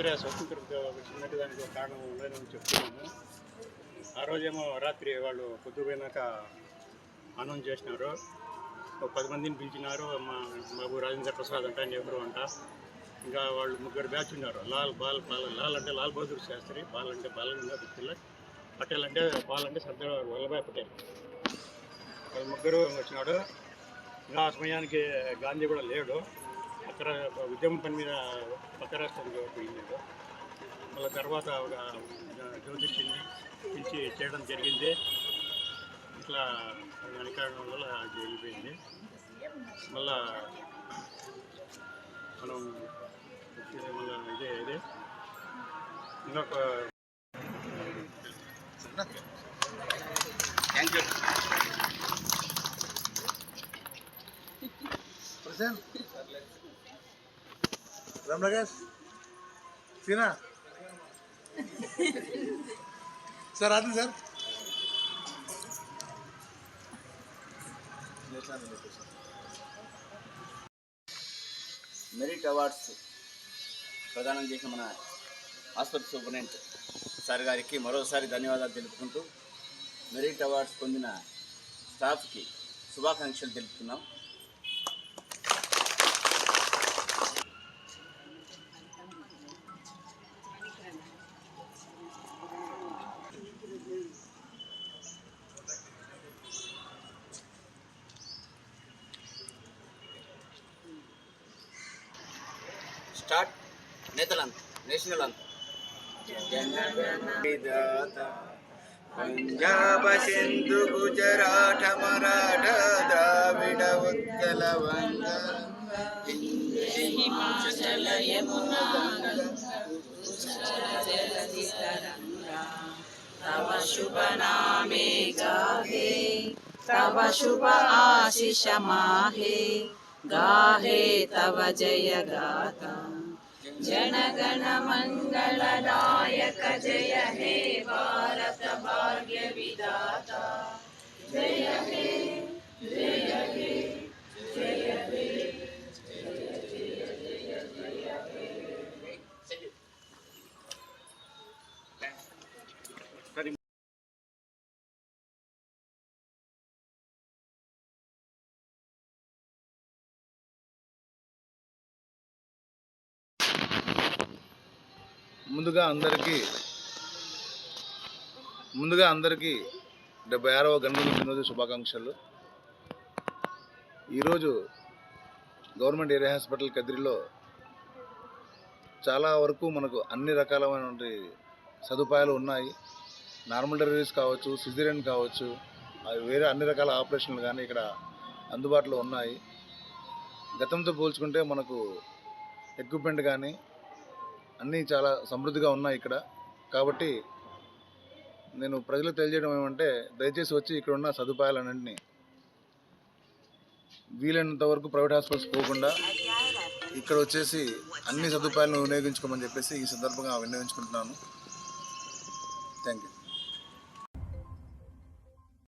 రాత్రి స్వతంత్ర వచ్చినట్టు దానికి ఒక కారణం లేదని చెప్తున్నాము. ఆ రోజేమో రాత్రి వాళ్ళు పొద్దుపోయినాక అనౌన్స్ చేసినారు. ఒక 10 మందిని పిలిచినారు. మాకు రాజేంద్ర ప్రసాద్ అంట, నెహ్రూ అంట, ఇంకా వాళ్ళు 3 బ్యాచ్ ఉన్నారు. లాల్ అంటే లాల్ బహదూర్ శాస్త్రి, బాల్ అంటే బాలగంగాధర్ తిలక్, పటేల్ అంటే సర్దార్ వల్లభాయ్ పటేల్. వాళ్ళు 3 వచ్చినాడు. ఇంకా ఆ సమయానికి గాంధీ కూడా లేడు. అక్కడ ఉద్యమం పని మీద పక్క రాష్ట్రానికి పోయినాడు. మళ్ళీ తర్వాత ఒక జ్యోతిషిని పిలిచి చేయడం జరిగింది. ఇట్లా వెనకాడడం వల్ల అది వెళ్ళిపోయింది. మళ్ళా మనం మళ్ళీ ఇదే ఇంకొక థ్యాంక్ యూ रामनगर सीना सर आते सर మెరిట్ అవార్డ్స్ ప్రదానం చేసిన మన ఆసుపత్రి సూపరింటెండెంట్ సార్ గారికి మరోసారి ధన్యవాదాలు తెలుపుకుంటూ మెరిట్ అవార్డ్స్ పొందిన స్టాఫ్కి శుభాకాంక్షలు తెలుపుతున్నాం. స్టార్ట్ నేషనల్ అంత పంజాబ్ సింధు గుజరాట మరాఠ ద్రావిడ ఉత్కల వంగ హిమాచల యమునా तव शुभ नामे गाहे तव शुभ आशीष माहे गाहे तव जय गाथा जन गण मंगल नायक जय हे भारत भाग्य विधाता जय हे जय हे जय हे ముందుగా అందరికీ 76వ గణతంత్ర దినోత్సవ శుభాకాంక్షలు. ఈరోజు గవర్నమెంట్ ఏరియా హాస్పిటల్ కదిరిలో చాలా వరకు మనకు అన్ని రకాలైనటువంటి సదుపాయాలు ఉన్నాయి. నార్మల్ డెలివరీస్ కావచ్చు, సిజేరియన్ కావచ్చు, వేరే అన్ని రకాల ఆపరేషన్లు కానీ ఇక్కడ అందుబాటులో ఉన్నాయి. గతంతో పోల్చుకుంటే మనకు ఎక్విప్మెంట్ కానీ అన్నీ చాలా సమృద్ధిగా ఉన్నాయి ఇక్కడ. కాబట్టి నేను ప్రజలకు తెలియజేయడం ఏమంటే, దయచేసి వచ్చి ఇక్కడ ఉన్న సదుపాయాలన్నింటినీ వీలైనంత వరకు ప్రైవేట్ హాస్పిటల్స్ పోకుండా ఇక్కడ వచ్చేసి అన్ని సదుపాయాలను వినియోగించుకోమని చెప్పేసి ఈ సందర్భంగా వినియోగించుకుంటున్నాను. Thank you.